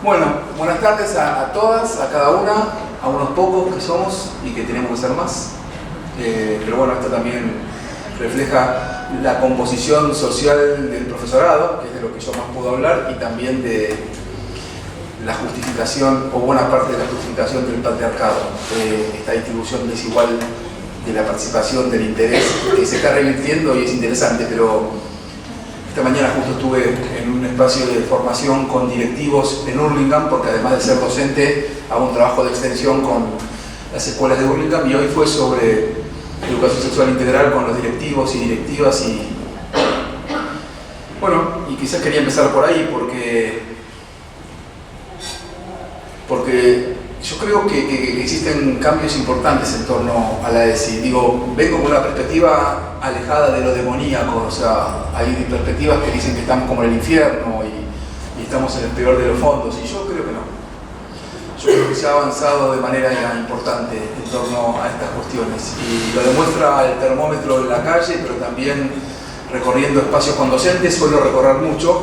Bueno, buenas tardes a todas, a cada una, a unos pocos que somos y que tenemos que ser más. Pero bueno, esto también refleja la composición social del profesorado, que es de lo que yo más puedo hablar, y también de la justificación, o buena parte de la justificación del patriarcado, esta distribución desigual de la participación, del interés, que se está revirtiendo y es interesante, pero esta mañana justo estuve en un espacio de formación con directivos en Hurlingham, porque además de ser docente, hago un trabajo de extensión con las escuelas de Hurlingham, y hoy fue sobre educación sexual integral con los directivos y directivas, y bueno, y quizás quería empezar por ahí, porque yo creo que existen cambios importantes en torno a la ESI. Digo, vengo con una perspectiva alejada de lo demoníaco, o sea, hay perspectivas que dicen que estamos como en el infierno y estamos en el peor de los fondos, y yo creo que no. Yo creo que se ha avanzado de manera importante en torno a estas cuestiones, y lo demuestra el termómetro en la calle, pero también recorriendo espacios con docentes. Suelo recorrer mucho.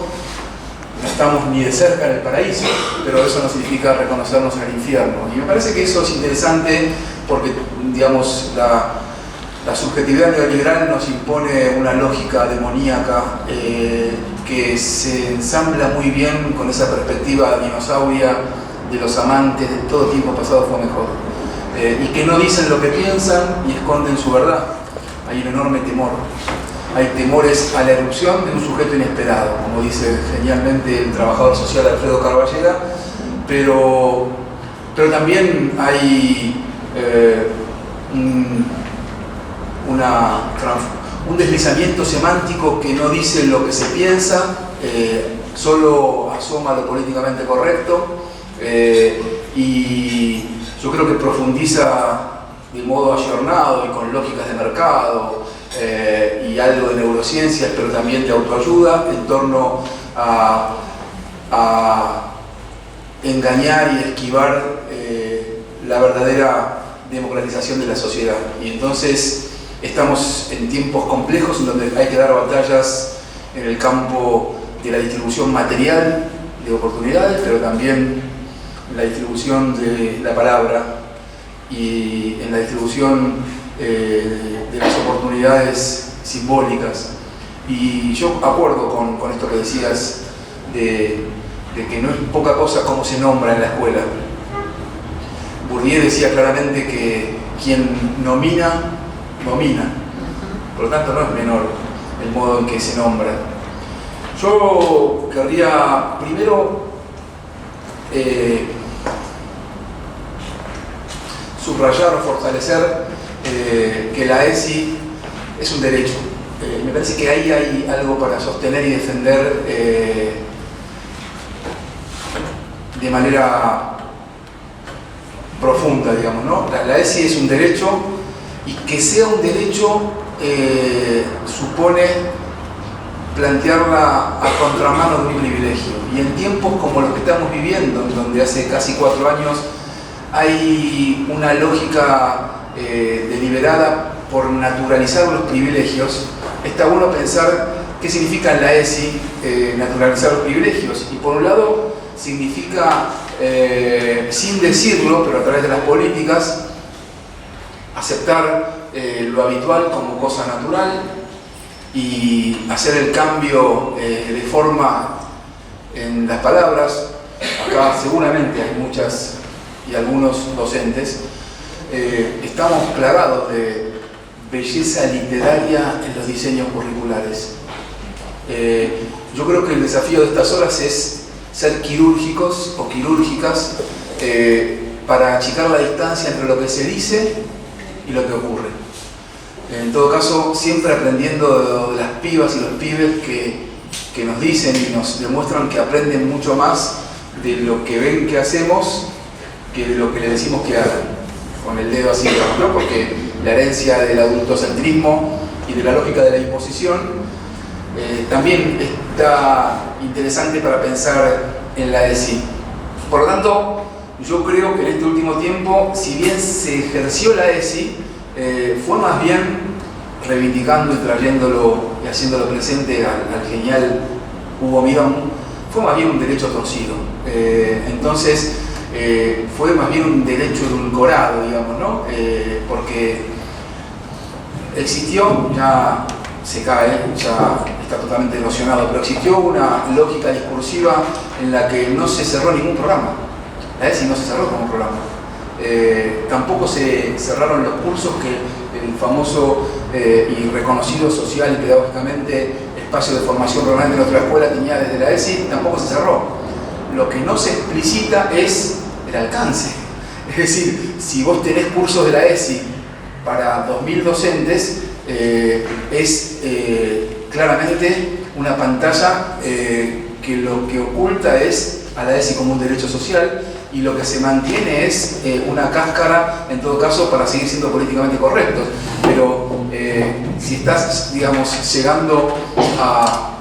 No estamos ni de cerca en el paraíso, pero eso no significa reconocernos en el infierno. Y me parece que eso es interesante porque, digamos, la subjetividad neoliberal nos impone una lógica demoníaca que se ensambla muy bien con esa perspectiva dinosauria de los amantes de todo tiempo pasado fue mejor. Y que no dicen lo que piensan y esconden su verdad. Hay un enorme temor. Hay temores a la erupción de un sujeto inesperado, como dice genialmente el trabajador social Alfredo Carballeda, pero también hay un deslizamiento semántico que no dice lo que se piensa, solo asoma lo políticamente correcto, y yo creo que profundiza de modo ayornado y con lógicas de mercado, y algo de neurociencias, pero también de autoayuda, en torno a engañar y esquivar la verdadera democratización de la sociedad. Y entonces estamos en tiempos complejos en donde hay que dar batallas en el campo de la distribución material de oportunidades, pero también en la distribución de la palabra y en la distribución de las oportunidades simbólicas. Y yo acuerdo con esto que decías de que no es poca cosa cómo se nombra en la escuela. Bourdieu decía claramente que quien nomina, domina. Por lo tanto no es menor el modo en que se nombra. Yo querría primero subrayar o fortalecer que la ESI es un derecho. Me parece que ahí hay algo para sostener y defender de manera profunda, digamos, ¿no? La ESI es un derecho, y que sea un derecho supone plantearla a contramano de un privilegio. Y en tiempos como los que estamos viviendo, en donde hace casi 4 años hay una lógica deliberada por naturalizar los privilegios, está bueno pensar qué significa en la ESI naturalizar los privilegios. Y por un lado significa, sin decirlo, pero a través de las políticas, aceptar lo habitual como cosa natural y hacer el cambio de forma en las palabras. Acá seguramente hay muchas y algunos docentes. Estamos plagados de belleza literaria en los diseños curriculares. Yo creo que el desafío de estas horas es ser quirúrgicos o quirúrgicas para achicar la distancia entre lo que se dice y lo que ocurre. En todo caso, siempre aprendiendo de las pibas y los pibes que nos dicen y nos demuestran que aprenden mucho más de lo que ven que hacemos que de lo que le decimos que hagan. Con el dedo así, ¿no? Porque la herencia del adultocentrismo y de la lógica de la imposición también está interesante para pensar en la ESI. Por lo tanto, yo creo que en este último tiempo, si bien se ejerció la ESI, fue más bien reivindicando y trayéndolo y haciéndolo presente al genial Hugo Mirón, fue más bien un derecho torcido. Entonces, fue más bien un derecho edulcorado, digamos, ¿no? Porque existió, ya se cae, ya está totalmente erosionado, pero existió una lógica discursiva en la que no se cerró ningún programa. La ESI no se cerró como programa. Tampoco se cerraron los cursos que el famoso y reconocido social y pedagógicamente espacio de formación permanente de nuestra escuela tenía desde la ESI, tampoco se cerró. Lo que no se explicita es el alcance. Es decir, si vos tenés cursos de la ESI para 2000 docentes, es claramente una pantalla que lo que oculta es a la ESI como un derecho social, y lo que se mantiene es una cáscara, en todo caso, para seguir siendo políticamente correctos. Pero si estás, digamos, llegando a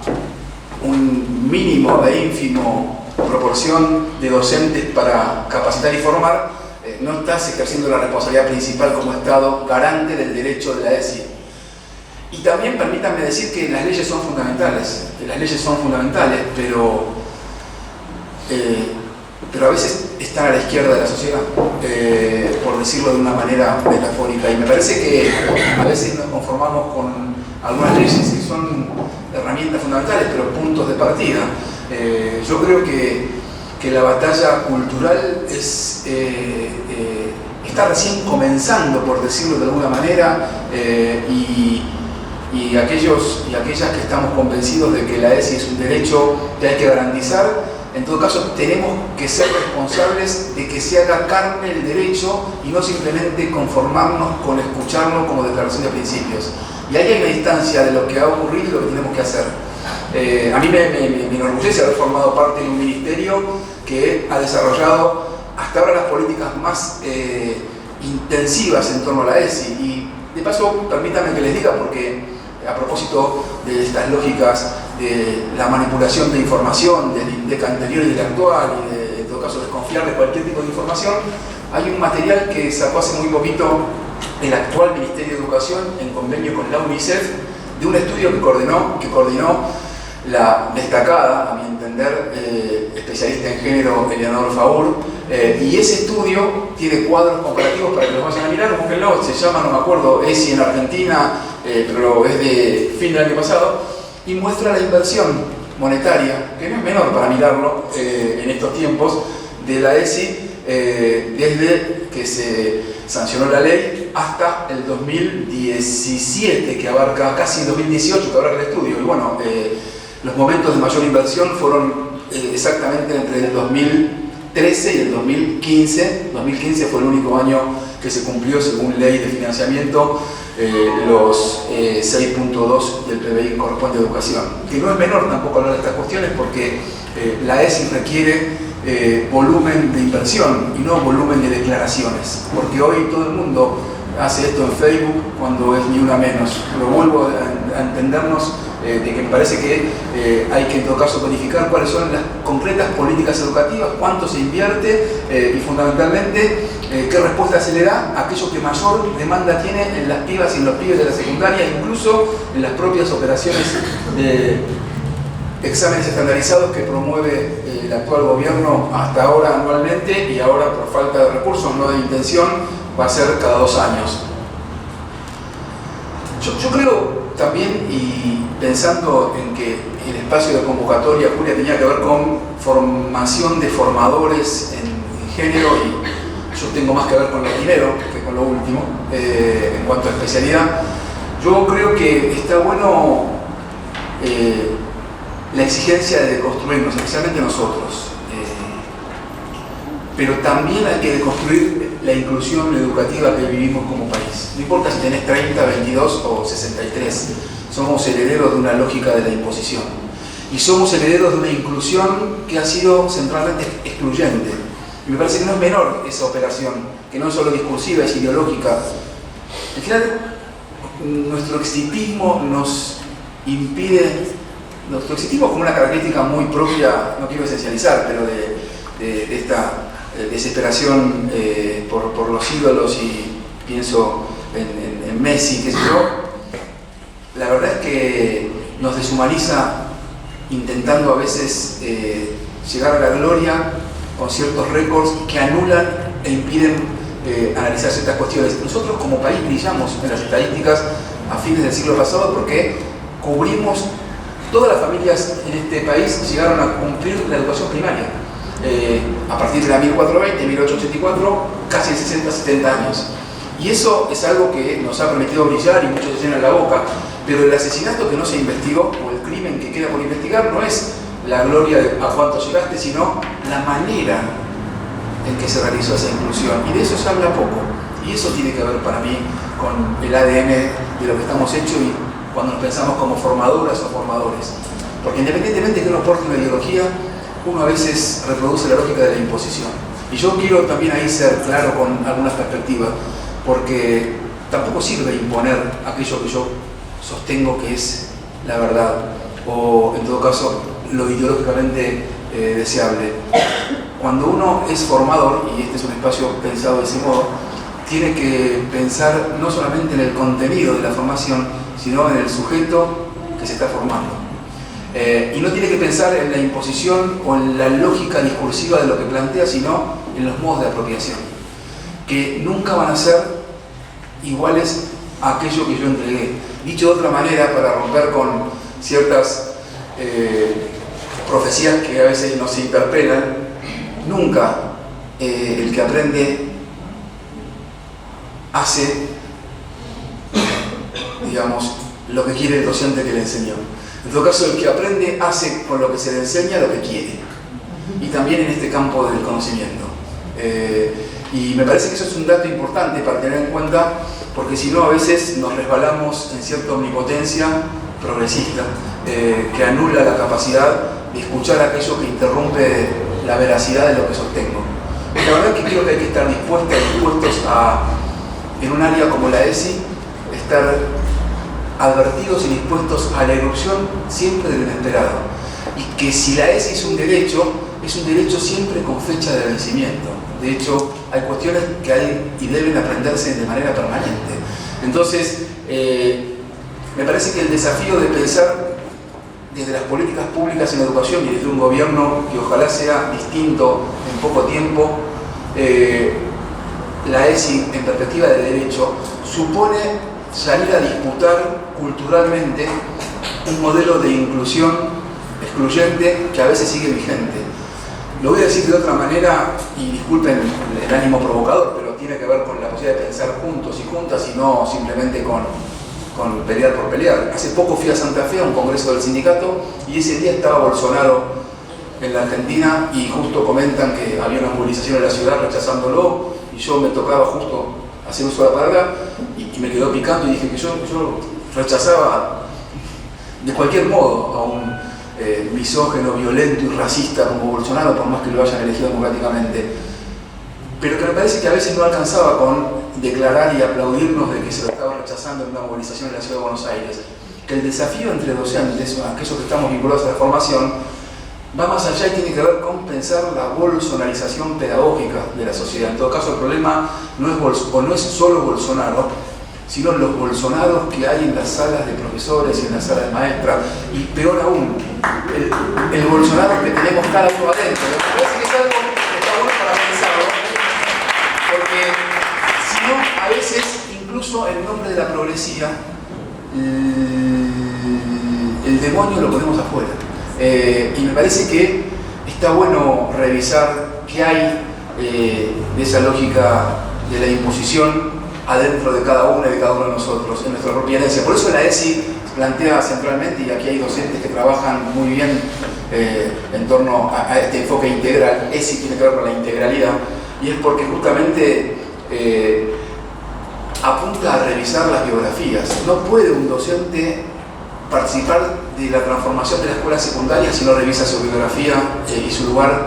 un mínimo de ínfimo proporción de docentes para capacitar y formar, no estás ejerciendo la responsabilidad principal como Estado garante del derecho de la ESI. Y también permítanme decir que las leyes son fundamentales, pero a veces están a la izquierda de la sociedad, por decirlo de una manera metafórica, y me parece que a veces nos conformamos con algunas leyes que son herramientas fundamentales, pero puntos de partida. Yo creo que la batalla cultural está recién comenzando, por decirlo de alguna manera, y aquellos y aquellas que estamos convencidos de que la ESI es un derecho que hay que garantizar, en todo caso tenemos que ser responsables de que se haga carne el derecho y no simplemente conformarnos con escucharlo como declaración de principios. Y ahí hay una distancia de lo que ha ocurrido y lo que tenemos que hacer. A mí me enorgullece haber formado parte de un ministerio que ha desarrollado hasta ahora las políticas más intensivas en torno a la ESI. Y de paso, permítanme que les diga, porque a propósito de estas lógicas de la manipulación de información del INDEC anterior y del actual, y de, en todo caso, desconfiar de cualquier tipo de información, hay un material que sacó hace muy poquito el actual Ministerio de Educación en convenio con la UNICEF, de un estudio que coordinó la destacada, a mi entender, especialista en género Eleanor Faur, y ese estudio tiene cuadros comparativos para que los vayan a mirar, búsquenlo, se llama, no me acuerdo, ESI en Argentina, pero es de fin del año pasado, y muestra la inversión monetaria, que no es menor para mirarlo en estos tiempos, de la ESI desde que se sancionó la ley hasta el 2017, que abarca casi el 2018, que abarca el estudio. Y bueno, los momentos de mayor inversión fueron exactamente entre el 2013 y el 2015. 2015 fue el único año que se cumplió, según ley de financiamiento, los 6.2 del PBI corresponde a educación. Que no es menor tampoco hablar de estas cuestiones, porque la ESI requiere volumen de inversión y no volumen de declaraciones, porque hoy todo el mundo hace esto en Facebook cuando es ni una menos. Pero vuelvo a entendernos de que me parece que hay que en todo caso codificar cuáles son las concretas políticas educativas, cuánto se invierte y fundamentalmente qué respuesta se le da a aquello que mayor demanda tiene en las pibas y en los pibes de la secundaria, incluso en las propias operaciones de exámenes estandarizados que promueve el actual gobierno hasta ahora anualmente, y ahora por falta de recursos, no de intención, va a ser cada 2 años. Yo creo también, y pensando en que el espacio de convocatoria, Julia, tenía que ver con formación de formadores en género, y yo tengo más que ver con lo primero que con lo último, en cuanto a especialidad, yo creo que está bueno la exigencia de deconstruirnos, especialmente nosotros, pero también hay que deconstruir la inclusión educativa que vivimos como país. No importa si tenés 30, 22 o 63, somos herederos de una lógica de la imposición. Y somos herederos de una inclusión que ha sido centralmente excluyente. Y me parece que no es menor esa operación, que no es solo discursiva, es ideológica. Al final, nuestro exitismo nos impide, nuestro exitismo como una característica muy propia, no quiero esencializar, pero de esta desesperación por los ídolos, y pienso en Messi, qué sé yo, la verdad es que nos deshumaniza intentando a veces llegar a la gloria con ciertos récords que anulan e impiden analizar ciertas cuestiones. Nosotros como país brillamos en las estadísticas a fines del siglo pasado porque cubrimos, todas las familias en este país llegaron a cumplir la educación primaria. A partir de la 1420, 1884, casi 60, 70 años. Y eso es algo que nos ha permitido brillar y muchos se llenan la boca. Pero el asesinato que no se investigó, o el crimen que queda por investigar, no es la gloria de a cuánto llegaste, sino la manera en que se realizó esa inclusión. Y de eso se habla poco. Y eso tiene que ver para mí con el ADN de lo que estamos hechos y cuando nos pensamos como formadoras o formadores. Porque independientemente de que uno porte una ideología, uno a veces reproduce la lógica de la imposición. Y yo quiero también ahí ser claro con algunas perspectivas, porque tampoco sirve imponer aquello que yo sostengo que es la verdad, o en todo caso lo ideológicamente deseable. Cuando uno es formador, y este es un espacio pensado de ese modo, tiene que pensar no solamente en el contenido de la formación, sino en el sujeto que se está formando. Y no tiene que pensar en la imposición o en la lógica discursiva de lo que plantea, sino en los modos de apropiación, que nunca van a ser iguales a aquello que yo entregué. Dicho de otra manera, para romper con ciertas profecías que a veces nos interpelan, nunca el que aprende hace, digamos, lo que quiere el docente que le enseñó. En todo caso, el que aprende hace con lo que se le enseña lo que quiere. Y también en este campo del conocimiento. Y me parece que eso es un dato importante para tener en cuenta, porque si no a veces nos resbalamos en cierta omnipotencia progresista, que anula la capacidad de escuchar aquello que interrumpe la veracidad de lo que sostengo. La verdad es que creo que hay que estar dispuestos a, en un área como la ESI, estar advertidos y dispuestos a la irrupción siempre del inesperado. Y que si la ESI es un derecho siempre con fecha de vencimiento. De hecho, hay cuestiones que hay y deben aprenderse de manera permanente. Entonces, me parece que el desafío de pensar desde las políticas públicas en educación y desde un gobierno que ojalá sea distinto en poco tiempo, la ESI en perspectiva de derecho supone salir a disputar culturalmente un modelo de inclusión excluyente que a veces sigue vigente. Lo voy a decir de otra manera, y disculpen el ánimo provocador, pero tiene que ver con la posibilidad de pensar juntos y juntas y no simplemente con pelear por pelear. Hace poco fui a Santa Fe a un congreso del sindicato y ese día estaba Bolsonaro en la Argentina y justo comentan que había una movilización en la ciudad rechazándolo y yo me tocaba justo hacer uso de la palabra y me quedó picando y dije que yo rechazaba de cualquier modo a un misógino, violento y racista como Bolsonaro, por más que lo hayan elegido democráticamente, pero que me parece que a veces no alcanzaba con declarar y aplaudirnos de que se lo estaba rechazando en una movilización en la ciudad de Buenos Aires. Que el desafío entre docentes, aquellos que estamos vinculados a la formación, va más allá y tiene que ver con pensar la bolsonarización pedagógica de la sociedad. En todo caso, el problema no es solo Bolsonaro, sino los bolsonaros que hay en las salas de profesores y en las salas de maestras, y peor aún, el bolsonaro que tenemos cada uno adentro. Me parece que es algo que está bueno para pensarlo, porque si no, a veces, incluso en nombre de la progresía, el demonio lo ponemos afuera. Y me parece que está bueno revisar qué hay de esa lógica de la imposición adentro de cada uno y de cada uno de nosotros, en nuestra propia herencia. Por eso la ESI plantea centralmente, y aquí hay docentes que trabajan muy bien en torno a este enfoque integral. ESI tiene que ver con la integralidad, y es porque justamente apunta a revisar las biografías. No puede un docente participar de la transformación de la escuela secundaria si no revisa su biografía y su lugar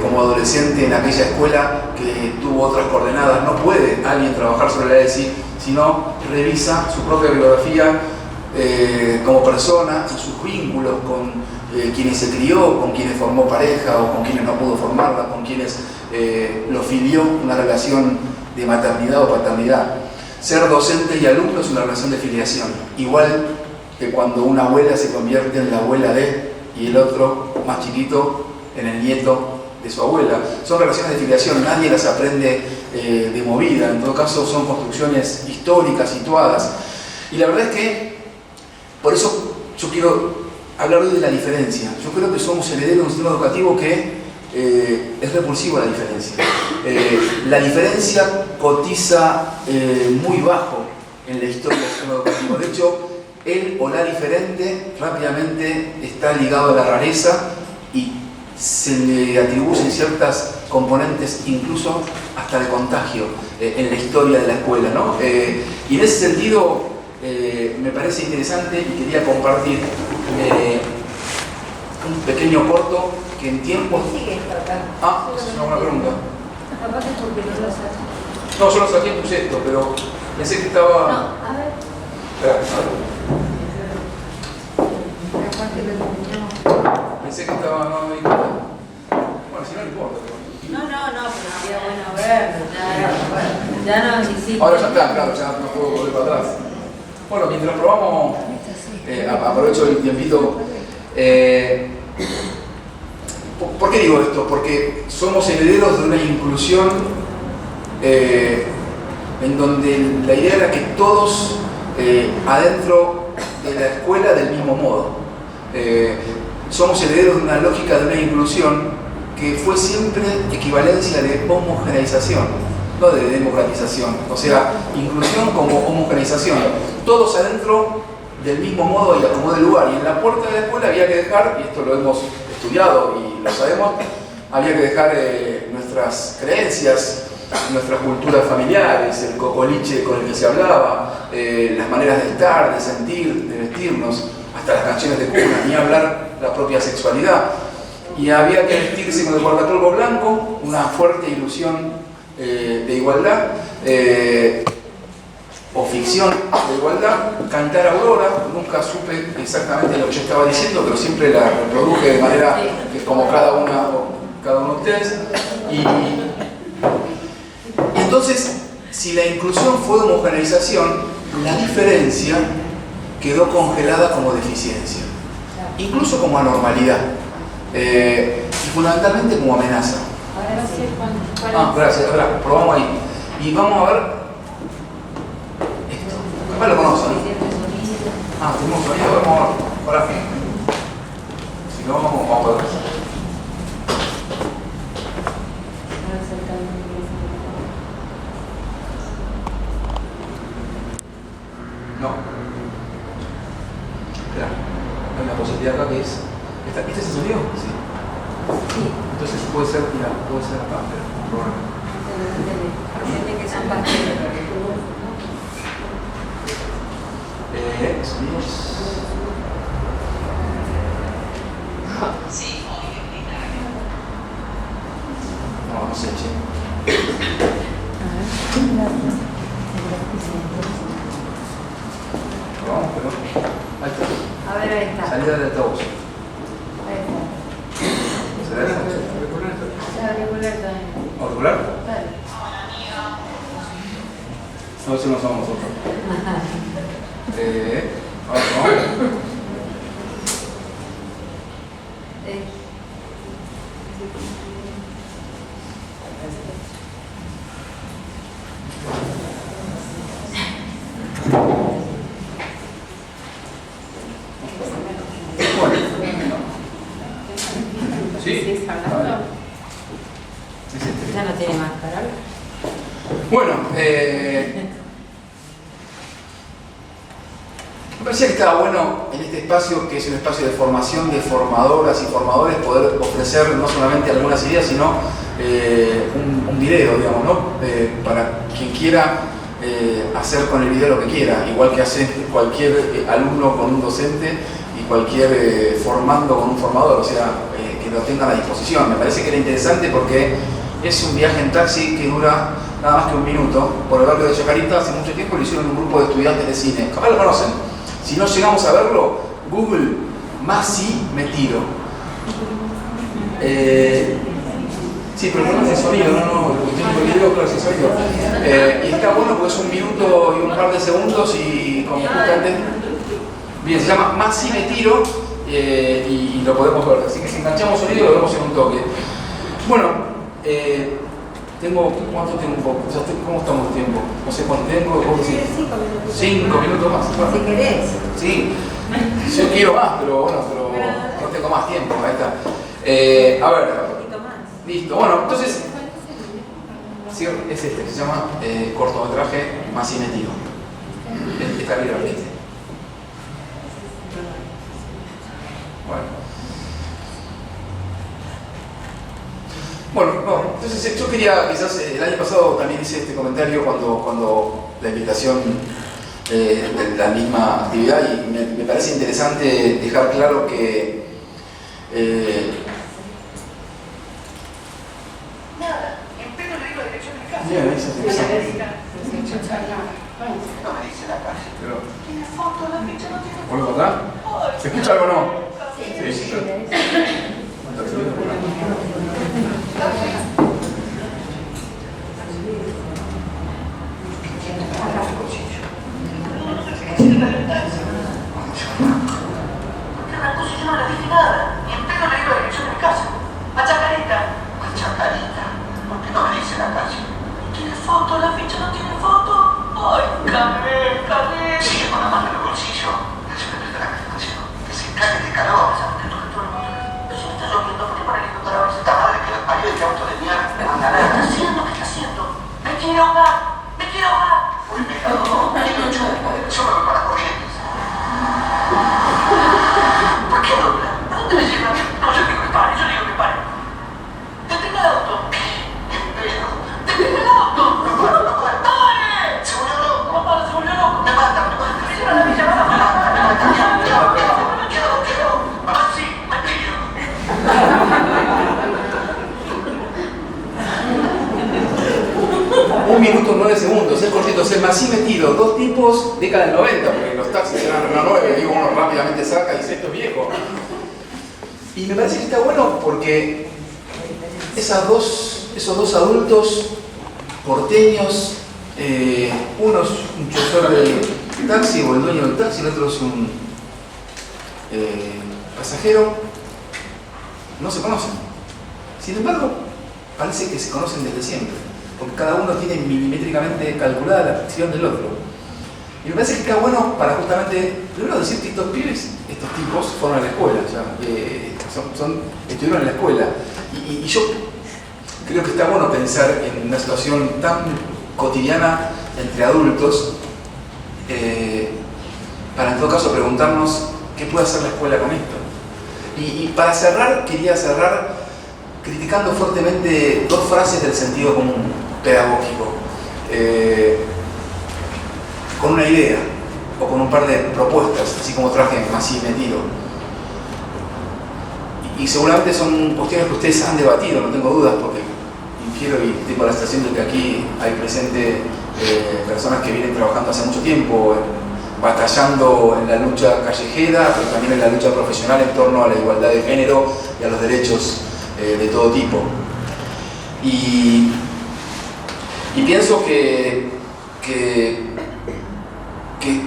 como adolescente en aquella escuela que tuvo otras coordenadas. No puede alguien trabajar sobre la ESI si no revisa su propia biografía como persona y sus vínculos con quienes se crió, con quienes formó pareja o con quienes no pudo formarla, con quienes lo filió una relación de maternidad o paternidad. Ser docente y alumno es una relación de filiación, igual que cuando una abuela se convierte en la abuela de, y el otro más chiquito en el nieto de su abuela. Son relaciones de filiación, nadie las aprende de movida, en todo caso son construcciones históricas, situadas. Y la verdad es que, por eso yo quiero hablar hoy de la diferencia. Yo creo que somos herederos de un sistema educativo que es repulsivo a la diferencia. La diferencia cotiza muy bajo en la historia del sistema educativo. De hecho, el o la diferente rápidamente está ligado a la rareza y se le atribuyen ciertas componentes, incluso hasta de contagio, en la historia de la escuela, ¿no? Y en ese sentido me parece interesante y quería compartir un pequeño corto que en tiempos... Ah, esa es una buena pregunta. No, yo lo saqué en tu gesto, pero pensé que estaba... No, a ver. Espera, a ver. Pensé que estaba... No me di cuenta. Bueno, si no importa. No, pero sería bueno verlo. Ya no hiciste. Ahora ya está, claro, ya no puedo volver para atrás. Bueno, mientras probamos, aprovecho el tiempito. ¿Por qué digo esto? Porque somos herederos de una inclusión en donde la idea era que todos adentro de la escuela del mismo modo. Somos herederos de una lógica de una inclusión que fue siempre equivalencia de homogeneización, no de democratización. O sea, inclusión como homogeneización. Todos adentro del mismo modo y acomodo de lugar. Y en la puerta de la escuela había que dejar, y esto lo hemos estudiado y lo sabemos, había que dejar nuestras creencias, nuestras culturas familiares, el cocoliche con el que se hablaba, las maneras de estar, de sentir, de vestirnos, hasta las canciones de cuna, ni hablar la propia sexualidad. Y había que vestirse con el guardapolvo blanco, una fuerte ilusión de igualdad, o ficción de igualdad, cantar Aurora, nunca supe exactamente lo que yo estaba diciendo, pero siempre la reproduje de manera que como cada uno de ustedes. Y entonces, si la inclusión fue homogeneización, la diferencia quedó congelada como deficiencia, incluso como anormalidad, y fundamentalmente como amenaza. Gracias, ahora probamos ahí. Y vamos a ver esto. Capaz lo conocen. Tenemos sonido, vamos a ver. Ahora. Si no, vamos a ver. No. Espera, hay una posibilidad acá que es... ¿Este es el sonido? Sí. Entonces puede ser, mira, puede ser acá, pero sonidos... No sé, che. Vamos, pero... Ahí está. A ver, ahí está. Salida del altavoz. Ahí está. ¿Será esa? Auricular también. ¿Auricular? Dale. A ver si no somos nosotros. Vamos. ¿Sí? Ya no tiene más para hablar. Bueno, me parecía que estaba bueno en este espacio, que es un espacio de formación de formadoras y formadores, poder ofrecer no solamente algunas ideas, sino un video, digamos, ¿no? Para quien quiera hacer con el video lo que quiera, igual que hace cualquier alumno con un docente y cualquier formando con un formador, o sea, que lo tengan a disposición. Me parece que era interesante porque es un viaje en taxi que dura nada más que un minuto, por el barrio de Chacarita. Hace mucho tiempo lo hicieron un grupo de estudiantes de cine, capaz lo conocen. Si no llegamos a verlo, Google, más sí me tiro. Sí, pero no es el sonido, no, el video, claro, es el sonido. Y está bueno porque es un minuto y un par de segundos y como justamente... Bien, se llama Más sí me tiro, y lo podemos ver. Así que si enganchamos sonido lo vemos en un toque. Bueno, ¿cuánto tiempo? ¿Cómo estamos de tiempo? No sé cuánto tengo. ¿Vos decís? 5 minutos. 5 minutos más. Bueno. Si querés. Sí, yo quiero más, pero bueno, no tengo más tiempo. Ahí está. A ver. Un poquito más. Listo. Bueno, entonces, sí, es este, que se llama cortometraje más metido. Está bien, ¿viste? Bueno, entonces yo quería, quizás el año pasado también hice este comentario cuando la invitación de la misma actividad, y me parece interesante dejar claro que nada, en pleno le digo la dirección de mi casa. bien, ahí se hace. No me dice la calle. Tiene foto, la ficha no tiene foto. ¿Vuelvo acá? ¿Se escucha algo o no? Sí. ¿Por qué arrancó si yo no le dije nada? Y en pleno le digo la dirección de mi casa. A Chacarita. A Chacarita. ¿Por qué no me dice la calle? ¿Tiene foto? ¿La ficha no tiene foto? ¡Ay, Carmen! Sigue con la mano en el bolsillo. Eso me presta la calefacción. Que se cague de calor. Pero si me está lloviendo, ¿por qué para el inodoro? Esta madre que la parió de auto de mierda. ¿Qué está haciendo? ¿Qué está haciendo? ¡Me quiere ahogar! ¡Me quiere ahogar! Uy, me cago. ¿Qué lo chupo? Yo me voy para Corrientes. ¿Por qué dobla? ¿A dónde me lleva? No, yo digo que pare, Detenga el auto. ¿Qué pedo? ¡Detenga el auto! ¡No pare! ¡Se volvió loco! ¡No para, se volvió loco! ¡Me mata! ¡Me lleva a la villa! ¡Me mata! ¡Quedó! ¡Así! ¡Me pillo! Un minuto 9 segundos, es cortito, es el más metido. Dos tipos, década del 90, porque los taxis eran una 9, digo, uno rápidamente saca y dice, esto es viejo. Y me parece que está bueno porque esos dos adultos porteños, uno es un chofer del taxi o el dueño del taxi, el otro es un pasajero, no se conocen. Sin embargo, parece que se conocen desde siempre, porque cada uno tiene milimétricamente calculada la acción del otro. Y me parece que está bueno para justamente, primero decir que estos pibes, estos tipos, fueron a la escuela, estuvieron en la escuela. Y yo creo que está bueno pensar en una situación tan cotidiana entre adultos, para en todo caso preguntarnos qué puede hacer la escuela con esto. Y para cerrar, quería cerrar criticando fuertemente dos frases del sentido común pedagógico, con una idea o con un par de propuestas, así como traje más metido. Y seguramente son cuestiones que ustedes han debatido, no tengo dudas, porque infiero y tengo la sensación de que aquí hay presente personas que vienen trabajando hace mucho tiempo, batallando en la lucha callejera, pero también en la lucha profesional en torno a la igualdad de género y a los derechos de todo tipo. Y pienso que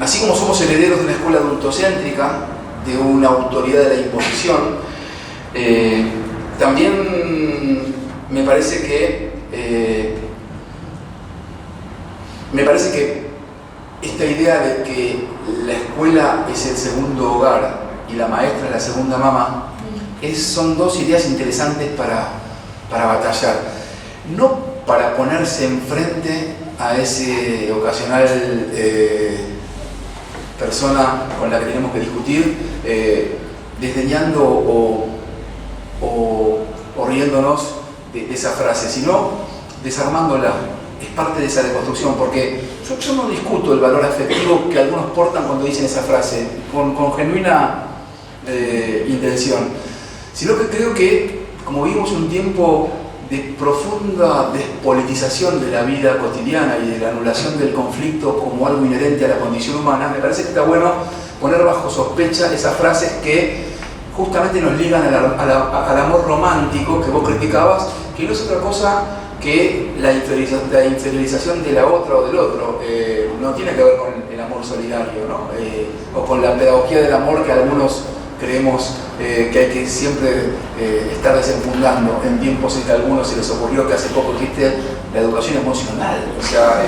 así como somos herederos de una escuela adultocéntrica, de una autoridad de la imposición, también me parece que esta idea de que la escuela es el segundo hogar y la maestra es la segunda mamá, son dos ideas interesantes para batallar. No para ponerse enfrente a ese ocasional persona con la que tenemos que discutir, desdeñando o riéndonos de esa frase, sino desarmándola. Es parte de esa deconstrucción, porque yo no discuto el valor afectivo que algunos portan cuando dicen esa frase, con genuina intención, sino que creo que, como vivimos un tiempo de profunda despolitización de la vida cotidiana y de la anulación del conflicto como algo inherente a la condición humana, me parece que está bueno poner bajo sospecha esas frases que justamente nos ligan al amor romántico que vos criticabas, que no es otra cosa que la inferiorización de la otra o del otro. No tiene que ver con el amor solidario, ¿no? O con la pedagogía del amor que creemos que hay que siempre estar desenfundando en tiempos en que a algunos se les ocurrió que hace poco existe la educación emocional, o sea,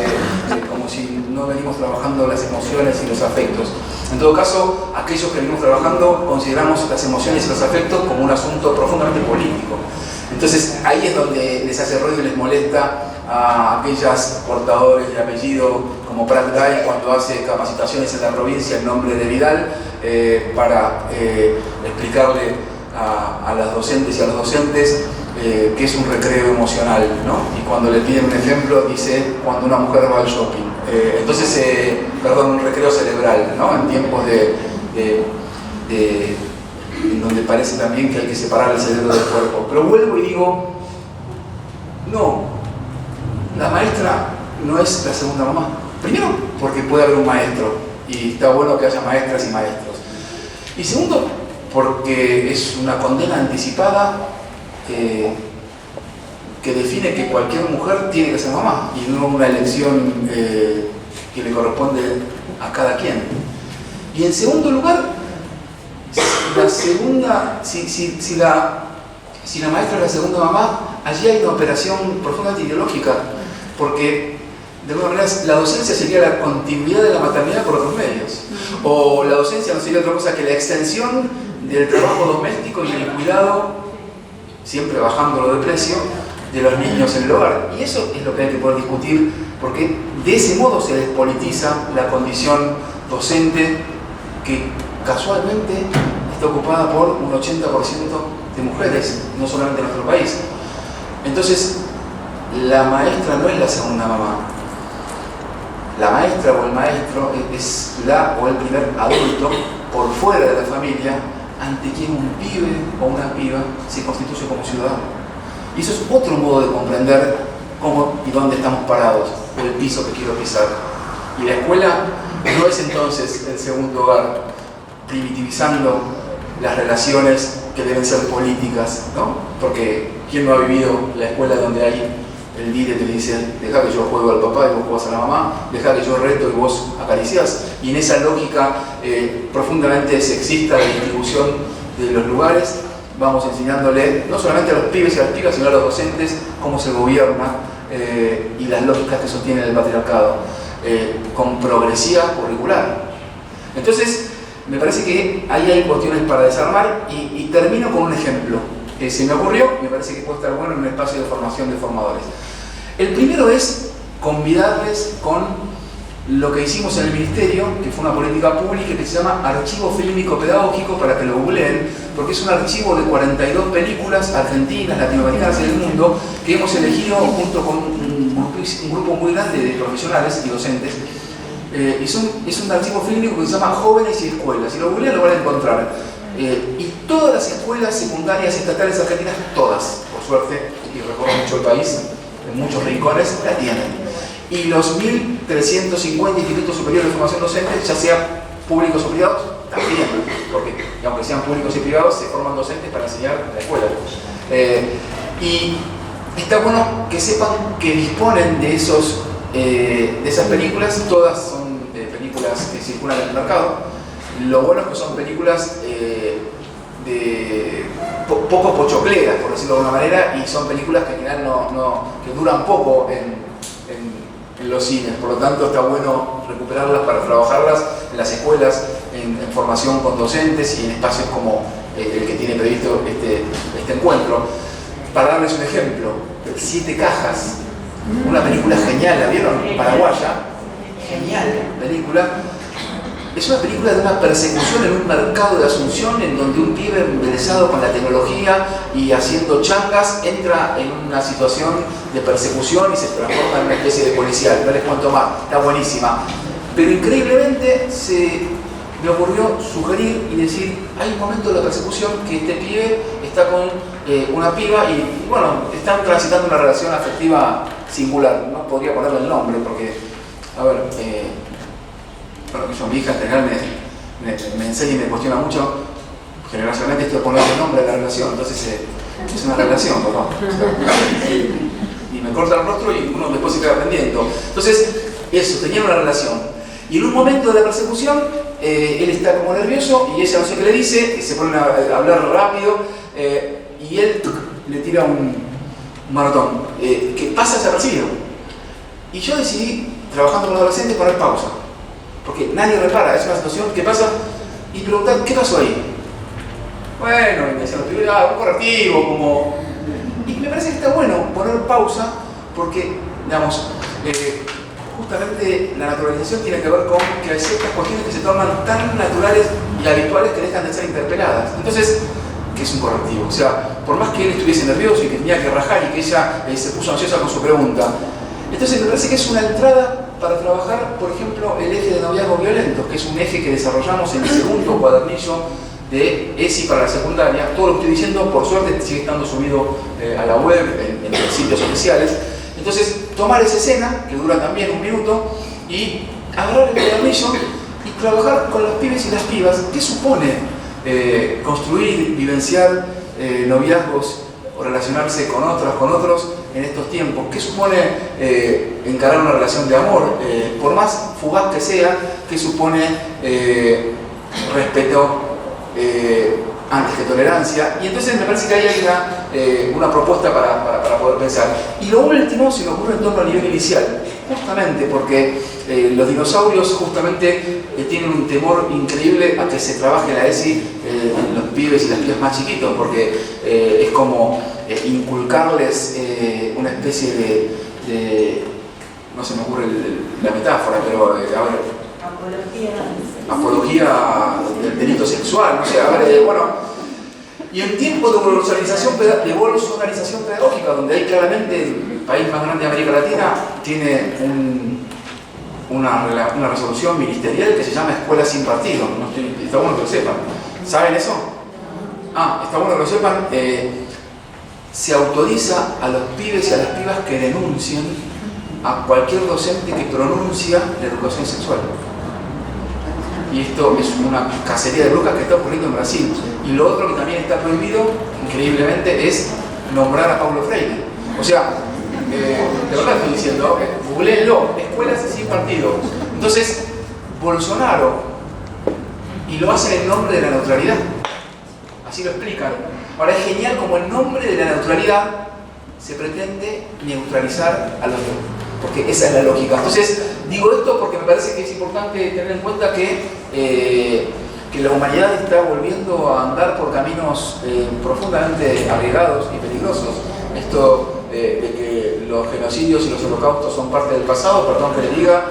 como si no venimos trabajando las emociones y los afectos. En todo caso, aquellos que venimos trabajando consideramos las emociones y los afectos como un asunto profundamente político. Entonces ahí es donde les hace ruido y les molesta a aquellas portadores de apellido como Prat Guy cuando hace capacitaciones en la provincia en nombre de Vidal para explicarle a las docentes y a los docentes que es un recreo emocional, ¿no? Y cuando le piden un ejemplo dice cuando una mujer va al shopping. Un recreo cerebral, ¿no? En tiempos en donde parece también que hay que separar el cerebro del cuerpo. Pero vuelvo y digo, no, la maestra no es la segunda mamá. Primero, porque puede haber un maestro, y está bueno que haya maestras y maestros. Y segundo, porque es una condena anticipada que define que cualquier mujer tiene que ser mamá, y no una elección que le corresponde a cada quien. Y en segundo lugar, si la maestra es la segunda mamá, allí hay una operación profundamente ideológica, porque de alguna manera la docencia sería la continuidad de la maternidad por otros medios, o la docencia no sería otra cosa que la extensión del trabajo doméstico y el cuidado, siempre bajándolo de precio, de los niños en el hogar. Y eso es lo que hay que poder discutir, porque de ese modo se despolitiza la condición docente, que casualmente está ocupada por un 80% de mujeres, no solamente en nuestro país. Entonces, la maestra no es la segunda mamá. La maestra o el maestro es la o el primer adulto por fuera de la familia ante quien un pibe o una piba se constituye como ciudadano. Y eso es otro modo de comprender cómo y dónde estamos parados, o el piso que quiero pisar. Y la escuela no es entonces el segundo hogar, primitivizando las relaciones que deben ser políticas, ¿no? Porque ¿quién no ha vivido la escuela donde hay el líder que le dice deja que yo juego al papá y vos jugás a la mamá, deja que yo reto y vos acariciás? Y en esa lógica profundamente sexista de distribución de los lugares, vamos enseñándole no solamente a los pibes y a las pibas, sino a los docentes cómo se gobierna y las lógicas que sostienen el patriarcado con progresividad curricular. Entonces, me parece que ahí hay cuestiones para desarmar y termino con un ejemplo que se me ocurrió y me parece que puede estar bueno en un espacio de formación de formadores. El primero es convidarles con lo que hicimos en el Ministerio, que fue una política pública que se llama Archivo Fílmico Pedagógico, para que lo googleen, porque es un archivo de 42 películas argentinas, latinoamericanas y del mundo, que hemos elegido junto con un grupo muy grande de profesionales y docentes. Es un archivo fílmico que se llama Jóvenes y Escuelas, y lo googlean, lo van a encontrar. Y todas las escuelas secundarias estatales argentinas, todas, por suerte, y recorro mucho el país, en muchos rincones, la tienen. Y los 1.350 institutos superiores de formación docente, ya sea públicos o privados, también, porque aunque sean públicos y privados, se forman docentes para enseñar en la escuela. Y está bueno que sepan que disponen de esas películas, todas son películas que circulan en el mercado. Lo bueno es que son películas poco pochocleras, por decirlo de alguna manera, y son películas que en general que duran poco en los cines, por lo tanto está bueno recuperarlas para trabajarlas en las escuelas, en formación con docentes y en espacios como el que tiene previsto este encuentro. Para darles un ejemplo, 7 cajas, una película genial, ¿la vieron? Paraguaya, genial película. Es una película de una persecución en un mercado de Asunción, en donde un pibe embelesado con la tecnología y haciendo changas entra en una situación de persecución y se transforma en una especie de policial. No les cuento más, está buenísima. Pero increíblemente me ocurrió sugerir y decir, hay un momento de la persecución que este pibe está con una piba y bueno, están transitando una relación afectiva singular. No podría ponerle el nombre porque, a ver, mi hija en general me enseña y me cuestiona mucho. Generacionalmente esto de ponerle el nombre a la relación, entonces es una relación, ¿no? Y me corta el rostro y uno después se queda pendiente. Entonces, eso, tenían una relación. Y en un momento de la persecución, él está como nervioso y ella no sé qué le dice, se ponen a hablar rápido y él le tira un manotón que pasa desapercibido. Y yo decidí, trabajando con adolescentes, poner pausa. Porque nadie repara, es una situación que pasa y preguntar, ¿qué pasó ahí? Bueno, y me decían los pibes, un correctivo, como... Y me parece que está bueno poner pausa porque, digamos, justamente la naturalización tiene que ver con que hay ciertas cuestiones que se tornan tan naturales y habituales que dejan de ser interpeladas. Entonces, ¿qué es un correctivo? O sea, por más que él estuviese nervioso y que tenía que rajar y que ella se puso ansiosa con su pregunta, entonces me parece que es una entrada para trabajar, por ejemplo, el eje de noviazgos violentos, que es un eje que desarrollamos en el segundo cuadernillo de ESI para la secundaria. Todo lo que estoy diciendo, por suerte, sigue estando subido a la web, en los sitios oficiales. Entonces, tomar esa escena, que dura también 1 minuto, y agarrar el cuadernillo y trabajar con los pibes y las pibas. ¿Qué supone construir, vivenciar noviazgos o relacionarse con otros en estos tiempos? ¿Qué supone encarar una relación de amor? Por más fugaz que sea, ¿qué supone respeto antes que tolerancia? Y entonces me parece que ahí hay una propuesta para poder pensar. Y lo último se me ocurre en torno al nivel inicial, justamente porque los dinosaurios justamente tienen un temor increíble a que se trabaje la ESI en los pibes y las pibas más chiquitos, porque es como inculcarles una especie de no se me ocurre la metáfora, pero a ver, apología del delito sexual, no sé, a ver, bueno. Y en tiempos de bolsonarización pedagógica, donde hay claramente el país más grande de América Latina, tiene una resolución ministerial que se llama Escuela sin Partido. Está bueno que lo sepan. ¿Saben eso? Está bueno que lo sepan. Se autoriza a los pibes y a las pibas que denuncien a cualquier docente que pronuncia la educación sexual. Y esto es una cacería de brujas que está ocurriendo en Brasil. Y lo otro que también está prohibido, increíblemente, es nombrar a Paulo Freire. O sea, de verdad estoy diciendo, googleenlo, escuelas sin partido. Entonces, Bolsonaro, y lo hacen en nombre de la neutralidad. Así lo explican. Ahora es genial como en nombre de la neutralidad se pretende neutralizar a los demás, porque esa es la lógica. Entonces, digo esto porque me parece que es importante tener en cuenta que la humanidad está volviendo a andar por caminos profundamente arriesgados y peligrosos. Esto de que los genocidios y los holocaustos son parte del pasado, perdón que le diga,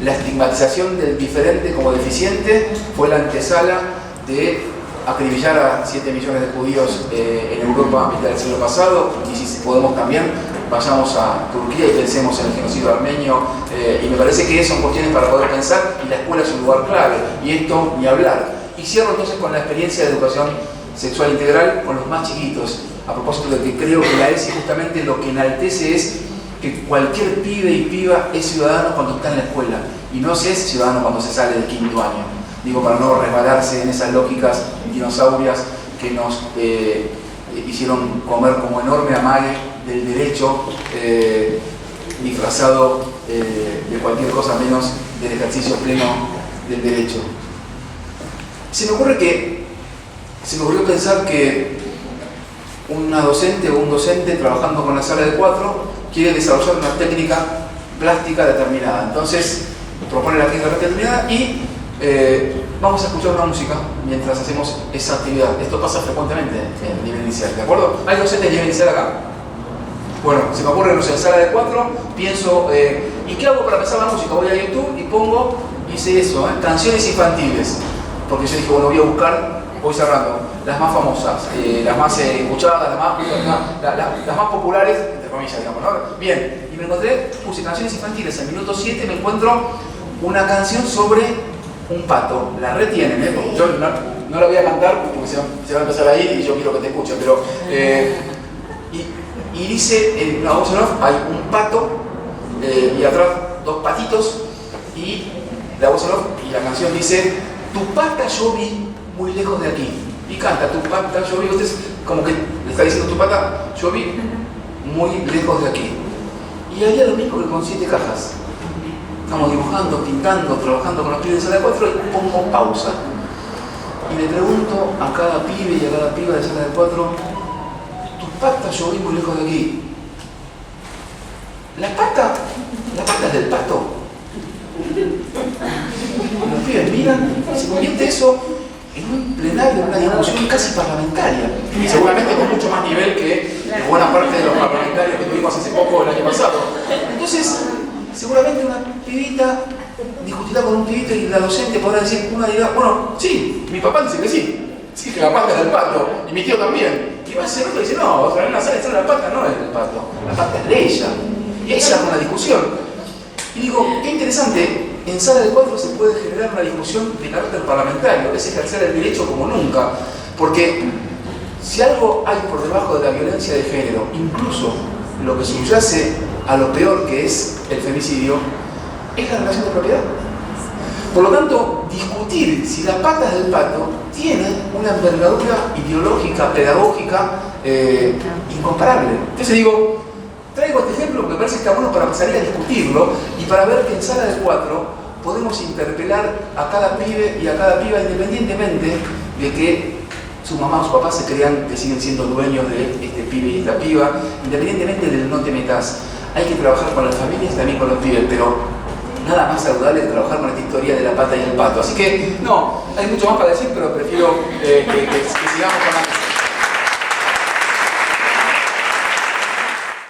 la estigmatización del diferente como deficiente fue la antesala de acribillar a 7 millones de judíos en Europa a mitad del siglo pasado, y si podemos también vayamos a Turquía y pensemos en el genocidio armenio, y me parece que son cuestiones para poder pensar, y la escuela es un lugar clave, y esto ni hablar. Y cierro entonces con la experiencia de educación sexual integral con los más chiquitos, a propósito de que creo que la ESI justamente lo que enaltece es que cualquier pibe y piba es ciudadano cuando está en la escuela, y no se es ciudadano cuando se sale del 5º año. Digo, para no resbalarse en esas lógicas dinosaurias que nos hicieron comer como enorme amague del derecho disfrazado de cualquier cosa menos del ejercicio pleno del derecho. Se me ocurrió pensar que una docente o un docente trabajando con la sala de 4 quiere desarrollar una técnica plástica determinada. Entonces propone la técnica determinada y vamos a escuchar una música mientras hacemos esa actividad. Esto pasa frecuentemente en nivel inicial, ¿de acuerdo? ¿Hay docentes de nivel inicial acá? Bueno, se me ocurre, no sé, en sala de 4, pienso, ¿y qué hago para empezar la música? Voy a YouTube y pongo, hice eso, canciones infantiles. Porque yo dije, bueno, voy a buscar, voy cerrando, las más famosas, las más escuchadas, las más populares, entre comillas, digamos, ¿no? Bien, y me encontré, puse canciones infantiles, al minuto 7 me encuentro una canción sobre un pato. La retienen, porque yo no la voy a cantar porque se va a empezar a ir y yo quiero que te escuchen, pero y dice en una voz en off, hay un pato y atrás 2 patitos y la voz en off y la canción dice: tu pata yo vi muy lejos de aquí, y canta: tu pata yo vi. Entonces como que le está diciendo: tu pata yo vi muy lejos de aquí. Y había lo mismo que con 7 cajas. estamos dibujando, pintando, trabajando con los pibes de sala de 4 y pongo pausa. Y le pregunto a cada pibe y a cada piba de sala de 4, ¿tus patas yo vi muy lejos de aquí? ¿La pata es del pato? Los pibes miran, se convierte eso en un plenario, en una discusión casi parlamentaria. Y seguramente con mucho más nivel que buena parte de los parlamentarios que tuvimos hace poco, el año pasado. Entonces, seguramente una pibita discutirá con un pibito y la docente podrá decir, una dirá, bueno, sí, mi papá dice que sí que la pata es del pato, y mi tío también. Y va a ser otro y dice, no, otra vez la sala de la pata no es del pato, la pata es de ella. Y esa es una discusión. Y digo, qué interesante, en sala de 4 se puede generar una discusión de carácter parlamentario, es ejercer el derecho como nunca, porque si algo hay por debajo de la violencia de género, incluso lo que subyace a lo peor que es el femicidio, es la relación de propiedad. Por lo tanto, discutir si la pata es del pato tiene una envergadura ideológica, pedagógica, incomparable. Entonces digo, traigo este ejemplo porque me parece que está bueno para salir a discutirlo y para ver que en sala de 4 podemos interpelar a cada pibe y a cada piba independientemente de que su mamá o su papá se crean que siguen siendo dueños de este pibe y esta piba, independientemente del no te metas. Hay que trabajar con las familias y también con los pibes, pero nada más saludable que trabajar con esta historia de la pata y el pato. Así que, no, hay mucho más para decir, pero prefiero que sigamos con la...